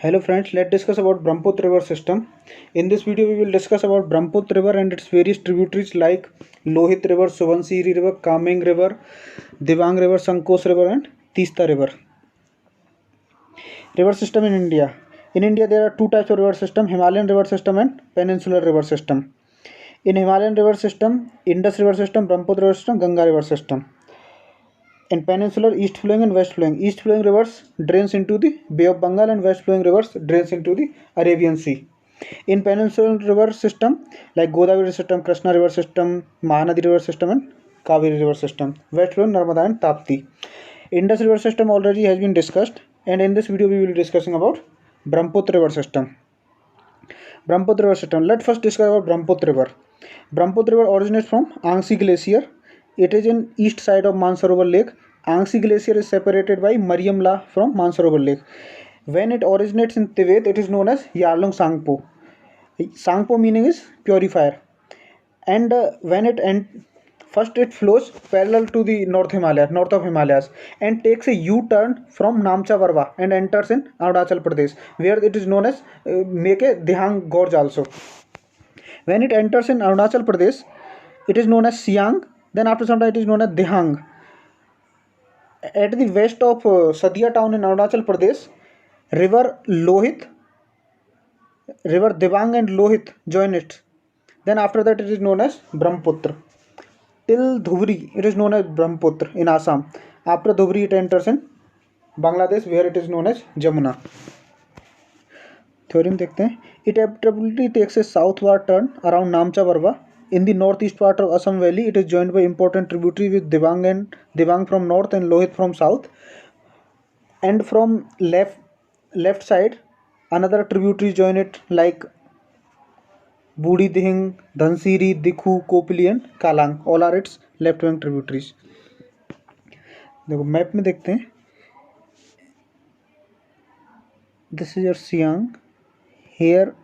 Hello friends, let's discuss about Brahmaputra river system. In this video we will discuss about Brahmaputra river and its various tributaries like Lohit river, Subansiri river, Kameng river, Dibang river, Sankos river and Teesta river. River system in India. In India there are two types of river system, Himalayan river system and Peninsular river system. In Himalayan river system, Indus river system, Brahmaputra river system, Ganga river system. In peninsular, east flowing and west flowing. East flowing rivers drains into the Bay of Bengal and west flowing rivers drains into the Arabian Sea. In peninsular river system like Godavari system, Krishna river system, Mahanadi river system and Kaveri river system. West flowing Narmada and Tapti. Indus river system already has been discussed, and in this video we will be discussing about Brahmaputra river system. Brahmaputra river system. Let's first discuss about Brahmaputra river. Brahmaputra river originates from Angsi Glacier. It is in east side of Mansarovar Lake. Angsi Glacier is separated by Mariamla from Mansarovar Lake. When it originates in Tibet, it is known as Yarlung Sangpo. Sangpo meaning is purifier. And when first it flows parallel to the north of Himalayas, and takes a U-turn from Namcha Varva and enters in Arunachal Pradesh, where it is known as make a Dihang Gorge also. When it enters in Arunachal Pradesh, it is known as Siang. Then after some time it is known as Dihang. At the west of Sadia town in Arunachal Pradesh, river Lohit, river Dibang and Lohit join it. Then after that it is known as Brahmaputra. Till Dhubri it is known as Brahmaputra in Assam. After Dhubri it enters in Bangladesh, where it is known as Jamuna. Theorem देखते हैं. It abruptly takes a southward turn around Namcha Varva. In the northeast part of Assam Valley, it is joined by important tributary with Dibang from north and Lohit from south. And from left side, another tributary join it like Budi Dihing, Dhansiri, Dikhu, Kopili and Kalang. All are its left wing tributaries. देखो map में देखते हैं. This is your Siang. Here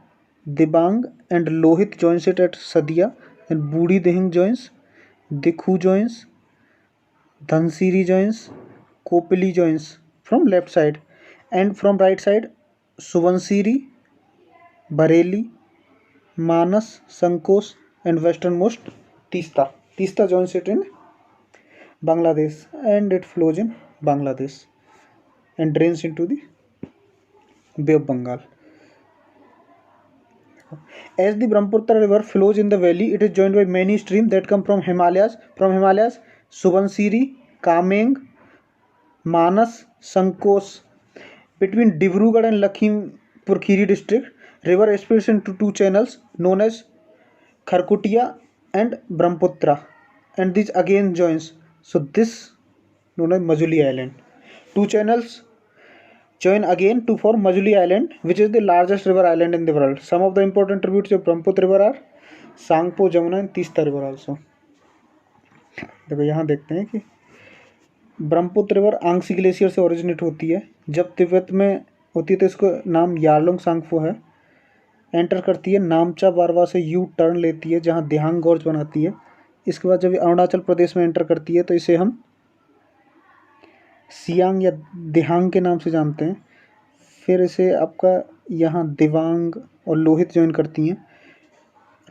Dibang and Lohit joins it at Sadia, and Budi Dihing joins, Dikhu joins, Dhansiri joins, Kopili joins from left side, and from right side Subansiri, Bareilly, Manas, Sankos and westernmost Teesta. Teesta joins it in Bangladesh, and it flows in Bangladesh and drains into the Bay of Bengal. As the Brahmaputra river flows in the valley, it is joined by many streams that come from Himalayas. From Himalayas, Subansiri, Kameng, Manas, Sankos. Between Dibrugarh and Lakhimpur Kheri district, river splits into two channels known as Kharkutia and Brahmaputra, and this again joins. So this known as Majuli Island. Two channels join again to form Majuli Island, which is the largest river island in the world. Some of the important tributaries of Brahmaputra river are Sangpo, Jamuna and Teesta river also. देखो यहाँ देखते हैं कि Brahmaputra river Angsi glacier से originate होती है. जब तिब्बत में होती है तो इसको नाम यार्लुंग सांगपो है. एंटर करती है नामचा बारवा से यू टर्न लेती है जहाँ दिहांग गॉर्ज बनाती है. इसके बाद जब अरुणाचल प्रदेश में एंटर करती है तो इसे हम सियांग या दिहांग के नाम से जानते हैं. फिर इसे आपका यहाँ दिबांग और लोहित ज्वाइन करती हैं.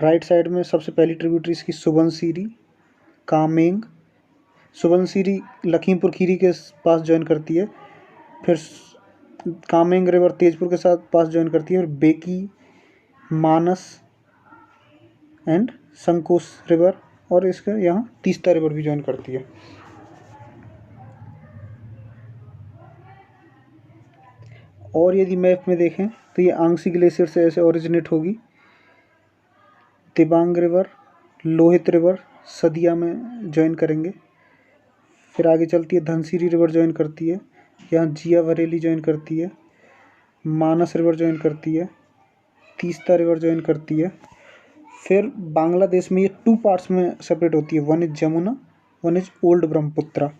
राइट साइड में सबसे पहली ट्रिब्यूटरी इसकी सुबनसिरी, कामेंग. सुबनसिरी लखीमपुर खीरी के पास ज्वाइन करती है. फिर कामेंग रिवर तेजपुर के साथ पास ज्वाइन करती है. फिर बेकी, मानस एंड संकोस रिवर, और इसके यहाँ तीस्ता रिवर भी ज्वाइन करती है. और यदि मैप में देखें तो ये आंगसी ग्लेशियर से ऐसे ओरिजिनेट होगी. दिबांग रिवर, लोहित रिवर सदिया में ज्वाइन करेंगे. फिर आगे चलती है धनसिरी रिवर ज्वाइन करती है. यहाँ जिया बरेली ज्वाइन करती है. मानस रिवर ज्वाइन करती है. तीस्ता रिवर ज्वाइन करती है. फिर बांग्लादेश में ये टू पार्ट्स में सेपरेट होती है. One is Jamuna, one is old Brahmaputra.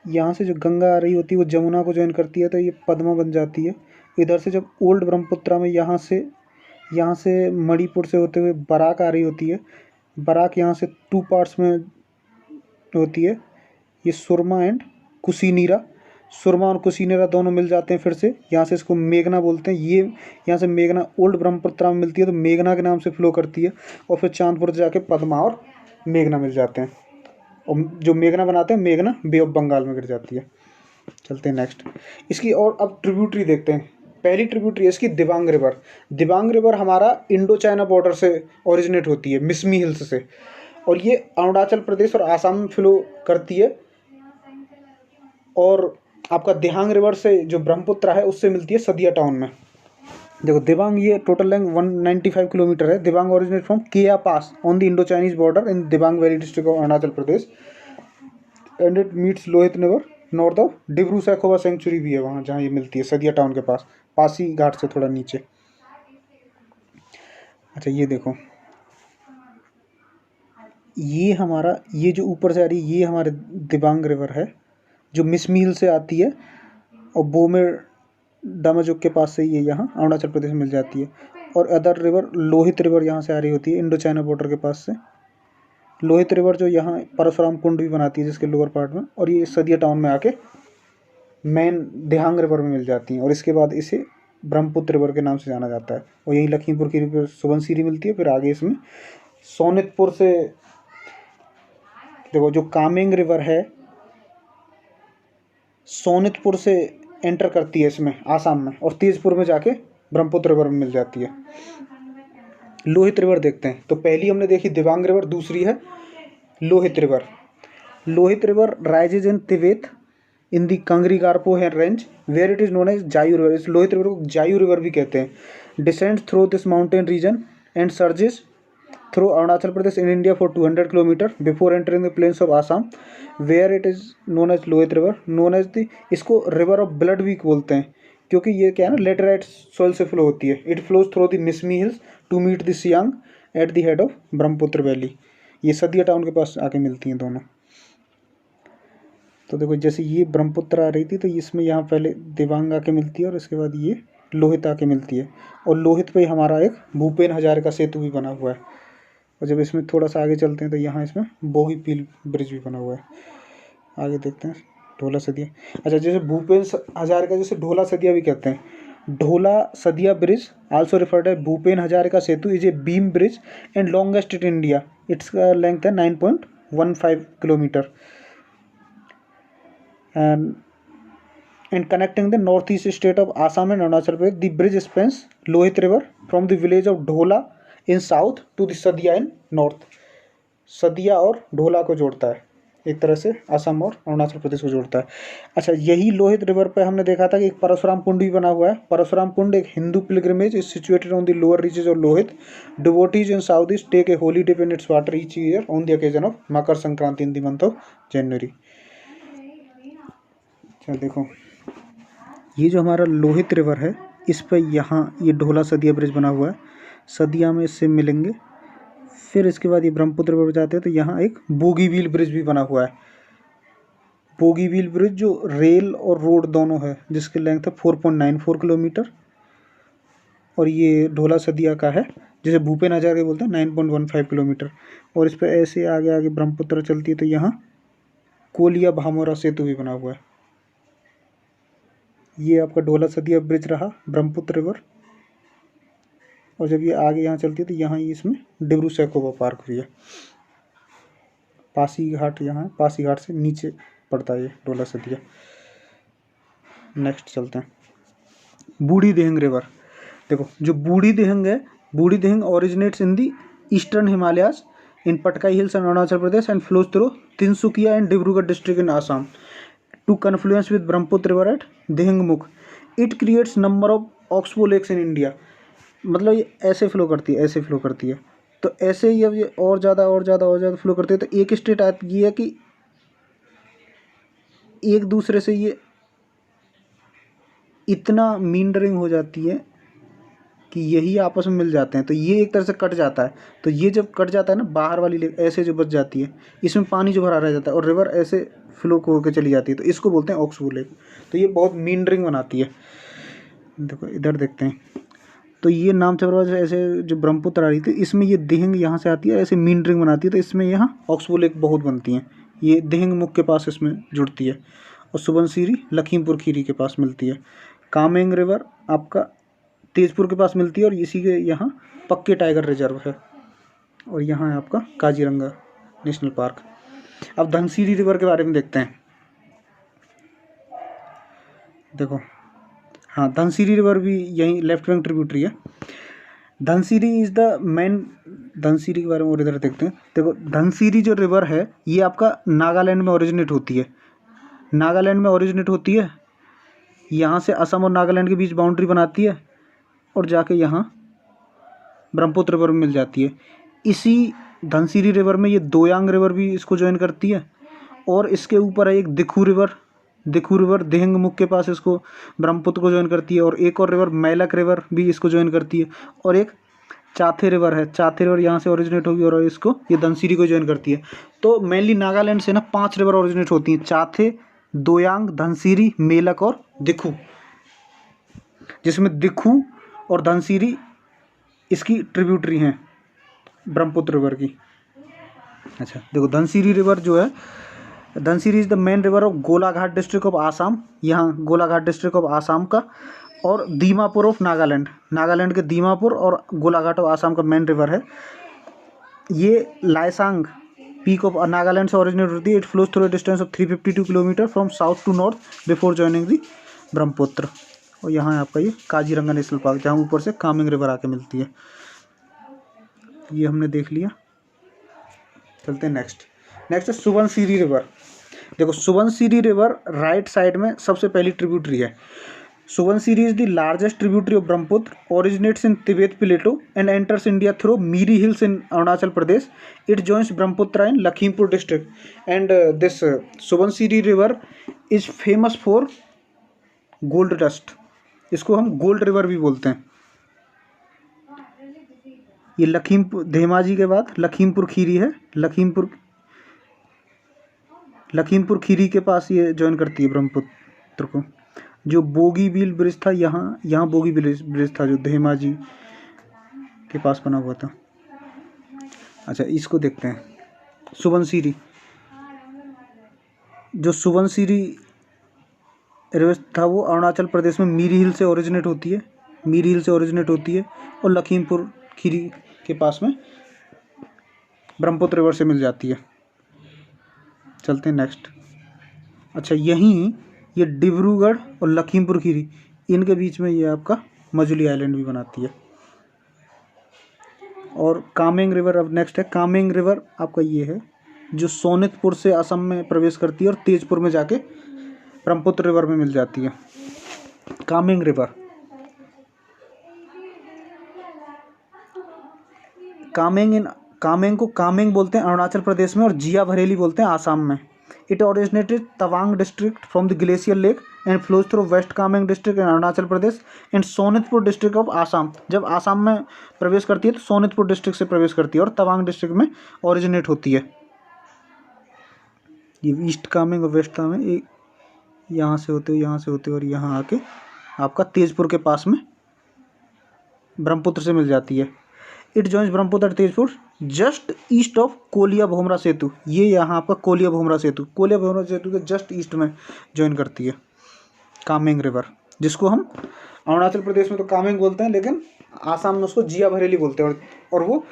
यहाँ से जो गंगा आ रही होती है वो जमुना को ज्वाइन करती है तो ये पद्मा बन जाती है. इधर से जब ओल्ड ब्रह्मपुत्रा में यहाँ से मणिपुर से होते हुए बराक आ रही होती है. बराक यहाँ से टू पार्ट्स में होती है. ये सुरमा एंड कुशीनीरा. सुरमा और कुशीनेरा दोनों मिल जाते हैं फिर से, यहाँ से इसको मेघना बोलते हैं। ये यहाँ से मेघना ओल्ड ब्रह्मपुत्र में मिलती है तो मेघना के नाम से फ्लो करती है, और फिर चांदपुर जाके पद्मा और मेघना मिल जाते हैं, और जो मेघना बनाते हैं मेघना बे ऑफ बंगाल में गिर जाती है। चलते हैं नेक्स्ट इसकी, और अब ट्रिब्यूटरी देखते हैं। पहली ट्रिब्यूटरी है इसकी दिबांग रिवर। दिबांग रिवर हमारा इंडो चाइना बॉर्डर से ओरिजिनेट होती है, मिसमी हिल्स से, और ये अरुणाचल प्रदेश और आसाम में फ्लो करती है, और आपका दिहांग रिवर से जो ब्रह्मपुत्र है उससे मिलती है सदिया टाउन में। देखो दिबांग, ये टोटल लेंथ 195 किलोमीटर है। Dibang originate from Keya pass on the Indo Chinese border in Dibang valley district of Arunachal Pradesh, and it meets Lohit river north of Dibru Saikhowa sanctuary भी है वहाँ जहाँ ये मिलती है, सदिया टाउन के पास, पासी घाट से थोड़ा नीचे। अच्छा ये देखो, ये हमारा, ये जो ऊपर से आ रही है ये हमारे दिबांग रिवर है जो मिसमी हिल से आती है, और बोमेर दामाजुक के पास से ये यहाँ अरुणाचल प्रदेश में मिल जाती है। और अदर रिवर लोहित रिवर यहाँ से आ रही होती है इंडो चाइना बॉर्डर के पास से। लोहित रिवर जो यहाँ परशुराम कुंड भी बनाती है जिसके लोअर पार्ट में, और ये सदिया टाउन में आके मेन दिहांग रिवर में मिल जाती हैं, और इसके बाद इसे ब्रह्मपुत्र रिवर के नाम से जाना जाता है। और यही लखीमपुर की रिवर सुबनसिरी मिलती है। फिर आगे इसमें सोनितपुर से, देखो जो कामेंग रिवर है सोनितपुर से एंटर करती है इसमें आसाम में, और तेजपुर में जाके ब्रह्मपुत्र रिवर में मिल जाती है। लोहित रिवर देखते हैं, तो पहली हमने देखी दिबांग रिवर, दूसरी है Lohit river. Lohit river rises in Tibet in the Kangri Garpo है range where it is known as Zayu river. इस लोहित रिवर को जायू रिवर भी कहते हैं। Descends through this mountain region and surges through Arunachal Pradesh in India for 200 kilometres before entering the plains of Assam where it is known as Lohit river known as the, इसको river of blood भी बोलते हैं क्योंकि ये क्या है ना, लेटेराइट सॉइल से फ्लो होती है। It flows through the Mishmi hills to meet the Siang at the head of Brahmaputra valley. ये सदिया टाउन के पास आके मिलती हैं दोनों। तो देखो जैसे ये ब्रह्मपुत्र आ रही थी तो इसमें यहाँ पहले दिबांग आके मिलती है, और इसके बाद ये लोहित आके मिलती है, और लोहित पे हमारा एक भूपेन हजारिका सेतु भी बना हुआ है। और जब इसमें थोड़ा सा आगे चलते हैं तो यहाँ इसमें बोहीपील ब्रिज भी बना हुआ है। आगे देखते हैं ढोला सदिया। अच्छा, जैसे भूपेन हजारिका, जैसे ढोला सदिया भी कहते हैं। Dhola Sadiya bridge also referred as Bhupen Hazarika Setu is a beam bridge and longest in India. Its length है 9.15 kilometres and connecting the northeast state of Assam and Arunachal Pradesh. The bridge spans Lohit River from the village of Dhola in south to the Sadia in north. सदिया और ढोला को जोड़ता है, एक तरह से असम और अरुणाचल प्रदेश को जोड़ता है। अच्छा, यही लोहित रिवर पे हमने देखा था कि एक परशुराम कुंड भी बना हुआ है। परशुराम कुंड एक Hindu pilgrimage is situated on the lower reaches of Lohit. Devotees in south east take a holy dip in its water each year on the occasion of Makar Sankranti in the month of January. अच्छा देखो, ये जो हमारा लोहित रिवर है इस पर यहाँ ये ढोला सदिया ब्रिज बना हुआ है। सदिया में इससे मिलेंगे, फिर इसके बाद ये ब्रह्मपुत्र रिवर जाते हैं तो यहाँ एक बोगीबील ब्रिज भी बना हुआ है। बोगीबील ब्रिज जो रेल और रोड दोनों है, जिसकी लेंथ है 4.94 किलोमीटर, और ये ढोला सदिया का है, जिसे भूपेन हजारिका बोलते हैं, 9.15 किलोमीटर। और इस पर ऐसे आगे आगे ब्रह्मपुत्र चलती है तो यहाँ कोलिया भामोरा सेतु भी बना हुआ है। ये आपका ढोला सदिया ब्रिज रहा, ब्रह्मपुत्र रिवर। और जब ये आगे यहाँ चलती है तो यहाँ ये इसमें डिब्रू सैखोवा पार्क भी है। पासी घाट यहाँ है, पासी घाट से नीचे पड़ता है ये ढोला सदिया। नेक्स्ट चलते हैं बूढ़ी दिहिंग रिवर। देखो जो बूढ़ी दिहिंग है, बूढ़ी Dihing originates in the eastern Himalayas in Patkai hills and Arunachal Pradesh and flows through Tinsukia and Dibrugarh district in Assam to confluence with Brahmaputra river at Dihingmukh. It creates number of oxbow lakes in India. मतलब ये ऐसे फ्लो करती है, ऐसे फ्लो करती है, तो ऐसे ही अब ये और ज़्यादा फ्लो करती है। तो एक स्टेट आती है कि एक दूसरे से ये इतना मींडरिंग हो जाती है कि यही आपस में मिल जाते हैं, तो ये एक तरह से कट जाता है। तो ये जब कट जाता है ना, बाहर वाली लेक ऐसे जो बच जाती है, इसमें पानी जो भरा रह जाता है और रिवर ऐसे फ्लो होकर चली जाती है, तो इसको बोलते हैं ऑक्सबो लेक। तो ये बहुत मींडरिंग बनाती है। देखो इधर देखते हैं, तो ये नाम चंद्रवा ऐसे जो ब्रह्मपुत्र आ रही थी, इसमें ये दिहिंग यहाँ से आती है, ऐसे मींडरिंग बनाती है, तो इसमें यहाँ ऑक्सबो लेक बहुत बनती हैं। ये दिहिंग मुख के पास इसमें जुड़ती है। और सुबनसिरी लखीमपुर खीरी के पास मिलती है। कामेंग रिवर आपका तेजपुर के पास मिलती है और इसी के यहाँ पक्के टाइगर रिजर्व है, और यहाँ है आपका काजीरंगा नेशनल पार्क। अब धनसिरी रिवर के बारे में देखते हैं। देखो, हाँ, धनसिरी रिवर भी यहीं लेफ्ट बैंक ट्रिब्यूटरी है। Dhansiri is the main, Dhansiri के बारे में और इधर देखते हैं। देखो, धनसिरी जो रिवर है ये आपका नागालैंड में ओरिजिनेट होती है। नागालैंड में ओरिजिनेट होती है, यहाँ से असम और नागालैंड के बीच बाउंड्री बनाती है और जाके यहाँ ब्रह्मपुत्र रिवर में मिल जाती है। इसी धनसिरी रिवर में ये दोयांग रिवर भी इसको ज्वाइन करती है, और इसके ऊपर है एक दिखू रिवर। दिखू रिवर देहंगमुख के पास इसको ब्रह्मपुत्र को ज्वाइन करती है, और एक और रिवर मैलक रिवर भी इसको ज्वाइन करती है, और एक चाथे रिवर है। चाथे रिवर यहाँ से ओरिजिनेट होगी और इसको ये धनसिरी को ज्वाइन करती है। तो मेनली नागालैंड से ना 5 रिवर ओरिजिनेट होती हैं, चाथे, दोयांग, धनसिरी, मेलक और दिखू, जिसमें दिखू और धनसिरी इसकी ट्रिब्यूटरी हैं ब्रह्मपुत्र रिवर की। अच्छा, देखो, धनसिरी रिवर जो है, Dhansiri is the main river of Golaghat district of Assam, यहाँ गोलाघाट डिस्ट्रिक्ट ऑफ आसाम का, और दीमापुर ऑफ नागालैंड, नागालैंड के दीमापुर और गोलाघाट ऑफ आसाम का मेन रिवर है। ये लाइसांग पीक ऑफ नागालैंड से ओरिजिनेट होती है। It flows through a distance of 352 kilometres from south to north before joining the Brahmaputra. और यहाँ है आपका ये काजीरंगा नेशनल पार्क, जहाँ ऊपर से कामेंग रिवर आके मिलती है। ये हमने देख लिया। चलते हैं नेक्स्ट है सुबनसिरी रिवर। देखो, सुबनसिरी रिवर राइट साइड में सबसे पहली ट्रिब्यूटरी है। Subansiri is the largest tributary of Brahmaputra, originates in Tibet plateau and enters India through Miri hills in Arunachal Pradesh. It joins Brahmaputra in Lakhimpur district and this Subansiri river is famous for gold dust. इसको हम gold river भी बोलते हैं। ये लखीमपुर, धेमाजी के बाद लखीमपुर खीरी है। लखीमपुर खीरी के पास ये ज्वाइन करती है ब्रह्मपुत्र को। जो बोगीबील ब्रिज था, यहाँ बोगीबील ब्रिज था जो धेमाजी के पास बना हुआ था। अच्छा, इसको देखते हैं। सुबनसिरी, जो सुबनसिरी रिवर था वो अरुणाचल प्रदेश में मीरी हिल से ओरिजिनेट होती है, और लखीमपुर खीरी के पास में ब्रह्मपुत्र रिवर से मिल जाती है। चलते हैं नेक्स्ट। अच्छा, यहीं ये डिब्रूगढ़ और लखीमपुर खीरी, इनके बीच में ये आपका मजुली आइलैंड भी बनाती है। और कामेंग रिवर अब नेक्स्ट है। कामेंग रिवर आपका ये है जो सोनितपुर से असम में प्रवेश करती है और तेजपुर में जाके ब्रह्मपुत्र रिवर में मिल जाती है। कामेंग रिवर, कामेंग को कामेंग बोलते हैं अरुणाचल प्रदेश में, और जिया भरेली बोलते हैं आसाम में। It originated Tawang district from the glacier lake and flows through west Kameng district in Arunachal Pradesh and Sonitpur district of Assam. जब आसाम में प्रवेश करती है तो सोनितपुर डिस्ट्रिक्ट से प्रवेश करती है और तवांग डिस्ट्रिक्ट में ओरिजिनेट होती है। ये ईस्ट कामेंग और वेस्ट कामेंग यहाँ से होते और यहाँ आके आपका तेजपुर के पास में ब्रह्मपुत्र से मिल जाती है। It joins Brahmaputra Tezpur just east of Kolia Bhomora Setu. ये यहाँ आपका कोलिया भोमरा सेतु के जस्ट ईस्ट में ज्वाइन करती है कामेंग रिवर, जिसको हम अरुणाचल प्रदेश में तो कामेंग बोलते हैं, लेकिन आसाम में उसको जिया भरेली बोलते हैं, और वो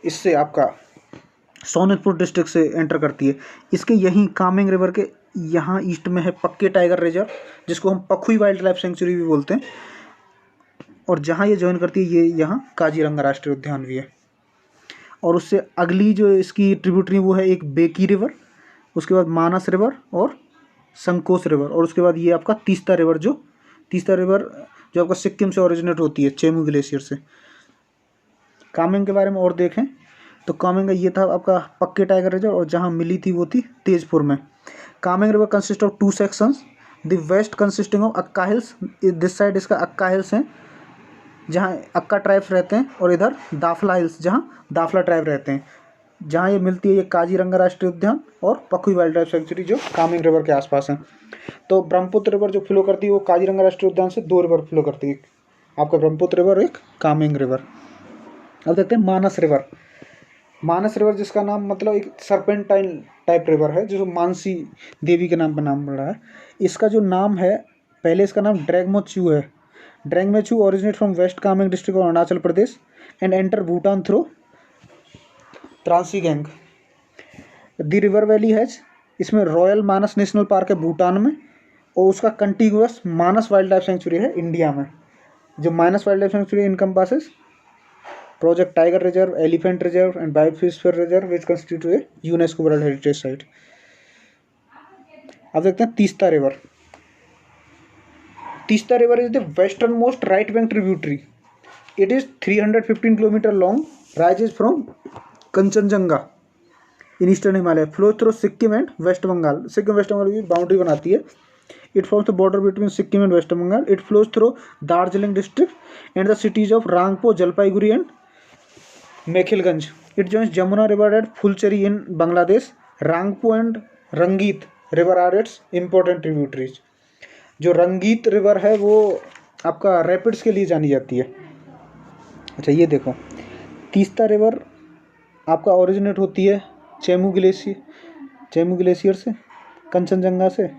इससे आपका सोनितपुर डिस्ट्रिक्ट से एंटर करती है। इसके यहीं कामेंग रिवर के यहाँ ईस्ट में है पक्के टाइगर रिजर्व, जिसको हम पखुई वाइल्ड लाइफ सेंचुरी भी बोलते हैं, और जहाँ ये ज्वाइन करती है ये यहाँ काजीरंगा राष्ट्रीय उद्यान भी है। और उससे अगली जो इसकी ट्रिब्यूटरी वो है एक बेकी रिवर, उसके बाद मानस रिवर और संकोस रिवर, और उसके बाद ये आपका तीस्ता रिवर जो आपका सिक्किम से ओरिजिनेट होती है चेमू ग्लेशियर से। कामेंग के बारे में और देखें तो कामेंग का ये था आपका पक्के टाइगर रिजर्व, और जहाँ मिली थी वो थी तेजपुर में। Kameng river consist of 2 sections, the west consisting of Akka hills, this side इसका अक्का हिल्स है जहाँ अक्का ट्राइब्स रहते हैं, और इधर दाफला हिल्स जहाँ दाफला ट्राइब रहते हैं। जहाँ ये मिलती है ये काजीरंगा राष्ट्रीय उद्यान और पखुई वाइल्ड लाइफ सेंचुरी जो कामेंग रिवर के आसपास हैं। तो ब्रह्मपुत्र रिवर जो फ्लो करती है वो काजीरंगा राष्ट्रीय उद्यान से 2 रिवर फ्लो करती है, आपका ब्रह्मपुत्र रिवर और एक कामेंग रिवर। अब देखते हैं मानस रिवर। मानस रिवर जिसका नाम मतलब एक सर्पेंटाइन टाइप रिवर है, जो मानसी देवी के नाम पर नाम पड़ रहा है। इसका जो नाम है, पहले इसका नाम ड्रैगमोच्यू है। Drangmechhu originate from west Kameng district of Arunachal Pradesh and enter Bhutan through Trashigang. The river valley has, इसमें रॉयल मानस नेशनल पार्क है भूटान में, और उसका continuous Manas wild life sanctuary है इंडिया में। जो Manas wild life sanctuary encompasses project tiger reserve, elephant reserve and biosphere reserve which constitute a UNESCO world heritage site. अब देखते हैं Teesta river. Teesta river is the western most right bank tributary. It is 315 kilometres long, rises from Kanchenjunga in eastern Himalaya, flow through Sikkim and West Bengal. Sikkim West Bengal की boundary बनाती है। It forms the border between Sikkim and West Bengal. It flows through Darjeeling district and the cities of Rangpo, Jalpaiguri and Mekhliganj. It joins Jamuna river at Fulchhari in Bangladesh. Rangpo and Rangit river are its important tributaries. जो Rangit river है वो आपका rapids के लिए जानी जाती है। अच्छा ये देखो, तीस्ता रिवर आपका ओरिजिनेट होती है चेमू ग्लेशियर से, कंचनजंगा से,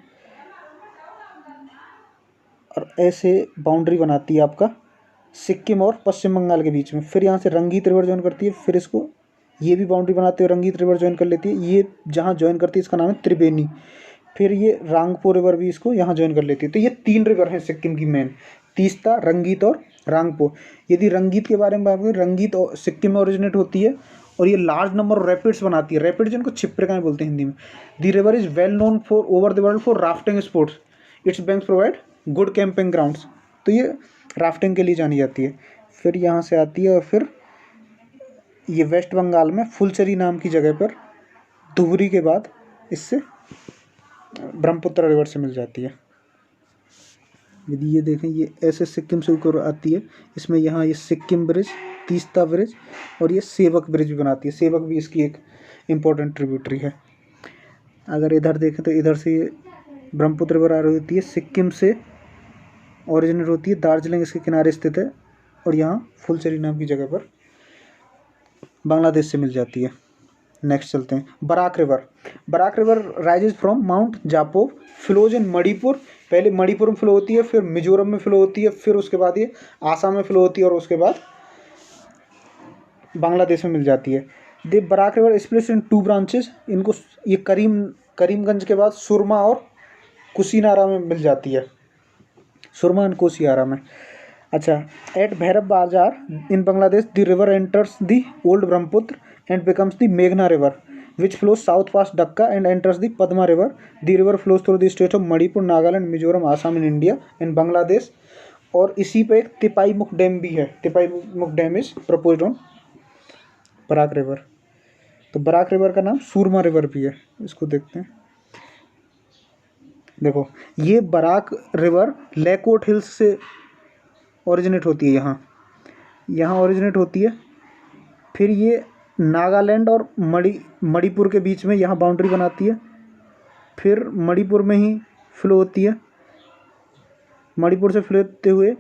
और ऐसे बाउंड्री बनाती है आपका सिक्किम और पश्चिम बंगाल के बीच में। फिर यहाँ से रंगीत रिवर ज्वाइन करती है, फिर इसको ये भी बाउंड्री बनाते हुए रंगीत रिवर ज्वाइन कर लेती है। ये जहाँ ज्वाइन करती है इसका नाम है त्रिवेणी। फिर ये रांगपो रिवर भी इसको यहाँ ज्वाइन कर लेती है। तो ये 3 रिवर हैं सिक्किम की मेन, तीस्ता, रंगीत और रांगपो। यदि रंगीत के बारे में बात करें, रंगीत सिक्किम में ओरिजिनेट होती है और ये लार्ज नंबर ऑफ रैपिड्स बनाती है। रैपिड जिनको छिपरकाएं बोलते हैं हिंदी में। The river is well known for over the world for rafting sports. It's banks provide good camping grounds. तो ये राफ्टिंग के लिए जानी जाती है। फिर यहाँ से आती है और फिर ये वेस्ट बंगाल में फुलचेरी नाम की जगह पर धुबरी के बाद इससे ब्रह्मपुत्र रिवर से मिल जाती है। यदि ये देखें, ये ऐसे सिक्किम से ऊपर आती है, इसमें यहाँ ये सिक्किम ब्रिज, तीस्ता ब्रिज और ये सेवक ब्रिज भी बनाती है। सेवक भी इसकी एक इम्पोर्टेंट ट्रिब्यूटरी है। अगर इधर देखें तो इधर से ये ब्रह्मपुत्र रिवर आ रही होती है, सिक्किम से ओरिजिनेट होती है, दार्जिलिंग इसके किनारे स्थित है और यहाँ फुलचेरी नाम की जगह पर बांग्लादेश से मिल जाती है। नेक्स्ट चलते हैं, Barak river. Barak river rises from mount Japo, flows in Manipur. पहले मणिपुर में फ्लो होती है, फिर मिजोरम में फ्लो होती है, फिर उसके बाद ये आसाम में फ्लो होती है और उसके बाद बांग्लादेश में मिल जाती है। The Barak river splits in 2 branches. इनको ये करीमगंज के बाद सुरमा और कुशीनारा में मिल जाती है, सुरमा एंड कुशियारा में। अच्छा, at Bhairab Bazar in Bangladesh the river enters the old Brahmaputra and becomes the मेघना river which flows south past Dhaka and enters the Padma river. The river flows through the states of Manipur, Nagaland, Mizoram, Assam in India and Bangladesh. और इसी पे एक तिपाई मुख dam भी है। Tipaimukh dam is proposed on Barak river. तो Barak river का नाम सूरमा रिवर भी है। इसको देखते हैं, देखो ये बराक रिवर लेकोट हिल्स से ओरिजिनेट होती है, यहाँ ओरिजिनेट होती है। फिर ये नागालैंड और मणिपुर के बीच में यहाँ बाउंड्री बनाती है। फिर मणिपुर में ही फ्लो होती है, मणिपुर से फ्लो होते हुए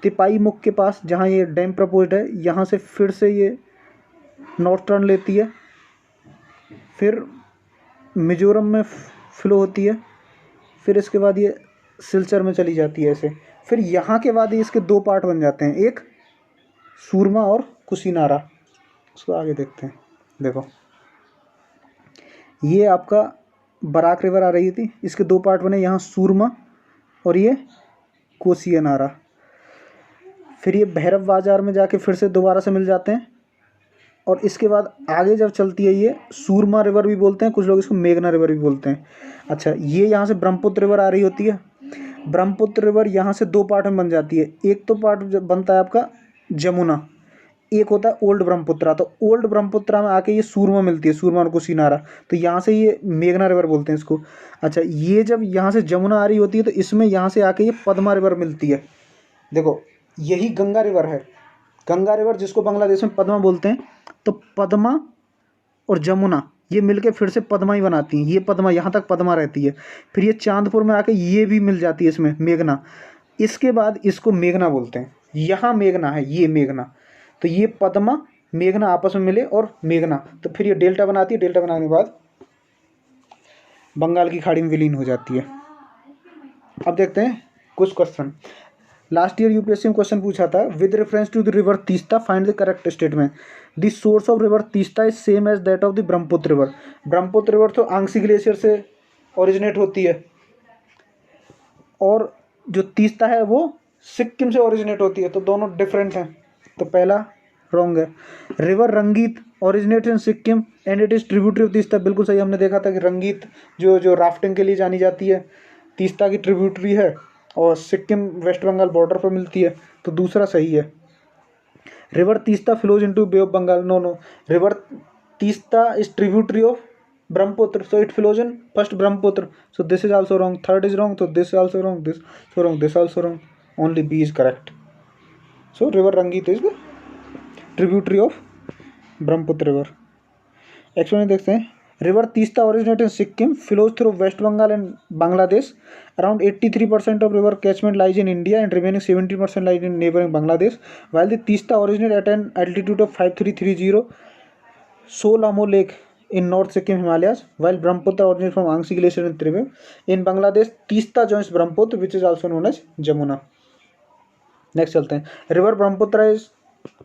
तिपाई मुख के पास जहाँ ये डैम प्रपोज्ड है, यहाँ से फिर से ये नॉर्थ टर्न लेती है। फिर मिजोरम में फ्लो होती है, फिर इसके बाद ये सिलचर में चली जाती है ऐसे। फिर यहाँ के बाद ये इसके 2 पार्ट बन जाते हैं, एक सूरमा और कुशीनारा। उसको आगे देखते हैं। देखो ये आपका बराक रिवर आ रही थी, इसके 2 पार्ट बने, यहाँ सूरमा और ये कोसियानारा। फिर ये भैरब बाजार में जाके फिर से दोबारा से मिल जाते हैं और इसके बाद आगे जब चलती है ये सूरमा रिवर भी बोलते हैं, कुछ लोग इसको मेघना रिवर भी बोलते हैं। अच्छा, ये यहाँ से ब्रह्मपुत्र रिवर आ रही होती है। ब्रह्मपुत्र रिवर यहाँ से 2 पार्ट में बन जाती है। एक तो पार्ट बनता है आपका जमुना, एक होता है ओल्ड ब्रह्मपुत्रा। तो ओल्ड ब्रह्मपुत्रा में आके ये सूरमा मिलती है, सूरमा और कुशीनारा। तो यहाँ से ये मेघना रिवर बोलते हैं इसको। अच्छा, ये जब यहाँ से जमुना आ रही होती है तो इसमें यहाँ से आके ये पद्मा रिवर मिलती है। देखो यही गंगा रिवर है, गंगा रिवर जिसको बांग्लादेश में पद्मा बोलते हैं। तो पद्मा और जमुना ये मिलके फिर से पद्मा ही बनाती हैं। ये पद्मा यहाँ तक पद्मा रहती है, फिर ये चांदपुर में आके ये भी मिल जाती है इसमें मेघना। इसके बाद इसको मेघना बोलते हैं। यहाँ मेघना है, ये मेघना। तो ये पद्मा मेघना आपस में मिले और मेघना, तो फिर ये डेल्टा बनाती है। डेल्टा बनाने के बाद बंगाल की खाड़ी में विलीन हो जाती है। अब देखते हैं कुछ क्वेश्चन। लास्ट ईयर यूपीएससी में क्वेश्चन पूछा था, with reference to the river Teesta find the correct statement. The source of river Teesta is same as that of the Brahmaputra river. Brahmaputra river तो आंगसी ग्लेशियर से ओरिजिनेट होती है, और जो तीस्ता है वो सिक्किम से ओरिजिनेट होती है, तो दोनों डिफरेंट हैं, तो पहला रॉन्ग है। रिवर रंगीत originate in Sikkim and it is tributary of Teesta, बिल्कुल सही। हमने देखा था कि रंगीत जो राफ्टिंग के लिए जानी जाती है, तीस्ता की ट्रिब्यूटरी है और सिक्किम वेस्ट बंगाल बॉर्डर पर मिलती है, तो दूसरा सही है। River Teesta flows into bay of Bengal, no, river Teesta is tributary of Brahmaputra, so it flows in first Brahmaputra, so this is also wrong. Third is wrong, so this is also wrong, this so wrong, this also wrong, only B is correct. So river Rangit is the tributary of Brahmaputra river. Explanation देखते हैं। River Teesta originate in Sikkim, flows through West Bengal and Bangladesh. Around 83% of river catchment lies in India and remaining 70% lies in neighbouring Bangladesh, while the Teesta originate at an altitude of 5330 Cholamu lake in North Sikkim Himalayas, while Brahmaputra originates from Angsi Glacier in Tribhuvan. In Bangladesh, Teesta joins Brahmaputra, which is also known as Jamuna. Next चलते हैं। River Brahmaputra is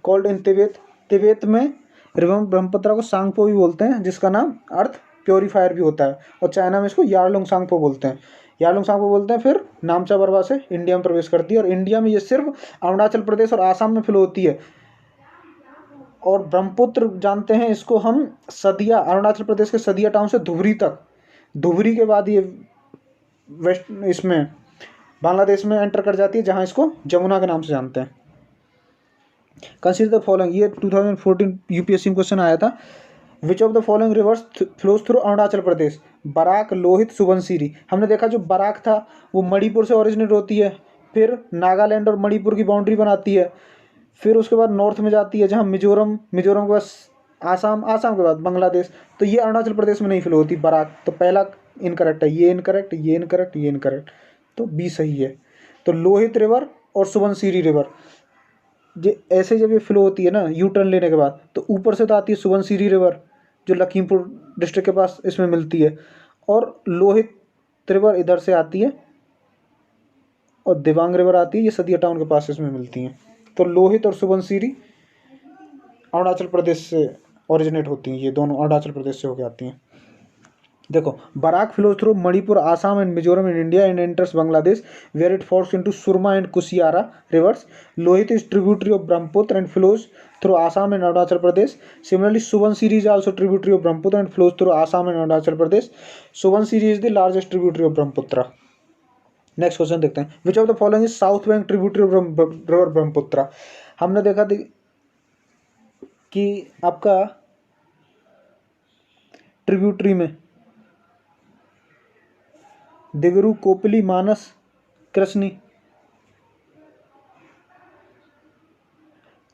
called in Tibet, Tibet में river Brahmaputra को सांगपो भी बोलते हैं, जिसका नाम अर्थ purifier भी होता है, और चाइना में इसको यारलुंग सांगपो बोलते हैं, यारलुंग सांगपो बोलते हैं। फिर नामचा बरवा से इंडिया में प्रवेश करती है, और इंडिया में ये सिर्फ अरुणाचल प्रदेश और आसाम में फ्लो होती है। और ब्रह्मपुत्र जानते हैं इसको हम सदिया, अरुणाचल प्रदेश के सदिया टाउन से धुबरी तक, धुबरी के बाद ये वेस्ट इसमें बांग्लादेश में एंटर कर जाती है, जहां इसको जमुना के नाम से जानते हैं। कंसीडर द फॉलोइंग, ये 2014 यूपीएससी में क्वेश्चन आया था। Which of the following rivers flows through Arunachal Pradesh, Barak, Lohit, Subansiri. हमने देखा जो बराक था वो मणिपुर से ओरिजिनेट होती है, फिर नागालैंड और मणिपुर की बाउंड्री बनाती है, फिर उसके बाद नॉर्थ में जाती है जहाँ मिजोरम, मिजोरम के बाद आसाम, आसाम के बाद बांग्लादेश, तो ये अरुणाचल प्रदेश में नहीं फ्लो होती बराक, तो पहला इनकरेक्ट है, ये इनकरेक्ट, ये इनकरेक्ट, ये इनकरेक्ट, तो बी सही है। तो लोहित रिवर और सुबनसिरी रिवर जो ऐसे जब ये फ्लो होती है ना यू टर्न लेने के बाद, तो ऊपर से तो आती है सुबनसिरी रिवर जो लखीमपुर डिस्ट्रिक्ट के पास इसमें मिलती है, और लोहित रिवर इधर से आती है, और दिबांग रिवर आती है, ये सदिया टाउन के पास इसमें मिलती हैं। तो लोहित और सुबनसिरी अरुणाचल प्रदेश से ओरिजिनेट होती हैं, ये दोनों अरुणाचल प्रदेश से होकर आती हैं। देखो, Barak flow through Manipur, Assam and Mizoram in India and enters Bangladesh where it falls into Surma and Kushiyara rivers. Lohit is tributary of Brahmaputra and flows through Assam and Arunachal Pradesh. Similarly Subansiri is also tributary of Brahmaputra and flows through Assam and Arunachal Pradesh. Subansiri is the largest tributary of Brahmaputra. Next question देखते हैं। Which of the following is south bank tributary of river Brahmaputra. हमने देखा था कि आपका tributary में दिगरू, कोपली, मानस, कृष्णी,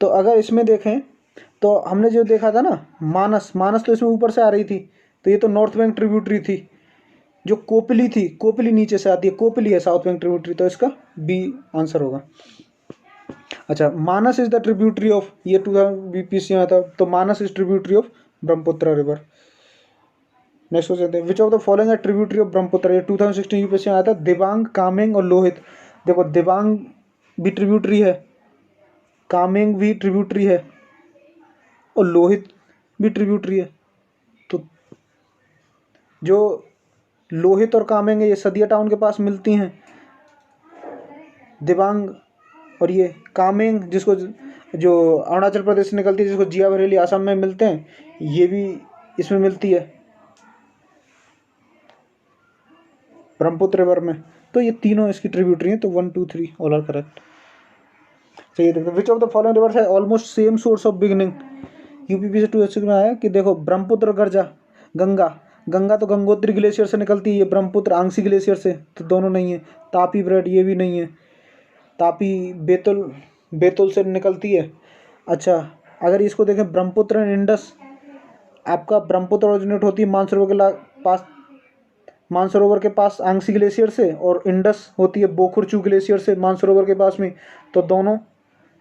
तो अगर इसमें देखें तो हमने जो देखा था ना मानस, मानस तो इसमें ऊपर से आ रही थी, तो ये तो नॉर्थ बैंक ट्रिब्यूटरी थी। जो कोपली थी, कोपली नीचे से आती है, कोपली है साउथ बैंक ट्रिब्यूटरी, तो इसका बी आंसर होगा। अच्छा, Manas is the tributary of, ये 2000 बीपीएससी में था, तो Manas is tributary of Brahmaputra river. Next question है, विच ऑफ द फॉलोइंग है ट्रिब्यूटरी ऑफ ब्रह्मपुत्र, ये 2016 यूपीएससी में आया था। दिबांग, कामेंग और लोहित। देखो, दिबांग भी ट्रिब्यूटरी है, कामेंग भी ट्रिब्यूटरी है, और लोहित भी ट्रिब्यूटरी है। तो जो लोहित और कामेंग है ये सदिया टाउन के पास मिलती हैं, दिबांग और ये कामेंग जिसको जो अरुणाचल प्रदेश से निकलती है, जिसको जिया बरेली आसाम में मिलते हैं, ये भी इसमें मिलती है ब्रह्मपुत्र रिवर में। तो ये तीनों इसकी ट्रिब्यूटरी हैं, तो 1 2 3 ऑल आर करेक्ट। चलिए देखते हैं, which of the following rivers है almost same source of beginning. UPP से 2 में आया कि देखो, ब्रह्मपुत्र गर्जा, गंगा, गंगा तो गंगोत्री ग्लेशियर से निकलती है, ये ब्रह्मपुत्र आंगसी ग्लेशियर से, तो दोनों नहीं है। तापी ब्रेड, ये भी नहीं है। तापी बेतुल, बेतुल से निकलती है। अच्छा, अगर इसको देखें ब्रह्मपुत्र एंड इंडस, आपका ब्रह्मपुत्र ओरिजिनेट होती है मानसरोवर के पास आंगसी ग्लेशियर से, और इंडस होती है बोखुरचू ग्लेशियर से मानसरोवर के पास में, तो दोनों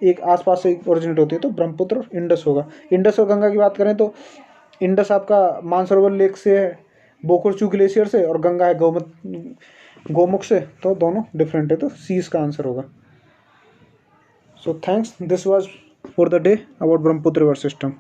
एक आसपास से ओरिजिनेट होती है, तो ब्रह्मपुत्र और इंडस होगा। इंडस और गंगा की बात करें तो इंडस आपका मानसरोवर लेक से है, बोकुरचू ग्लेशियर से, और गंगा है गोमुख से, तो दोनों डिफरेंट है, तो सी इसका आंसर होगा। So thanks, this was for the day about Brahmaputra river system.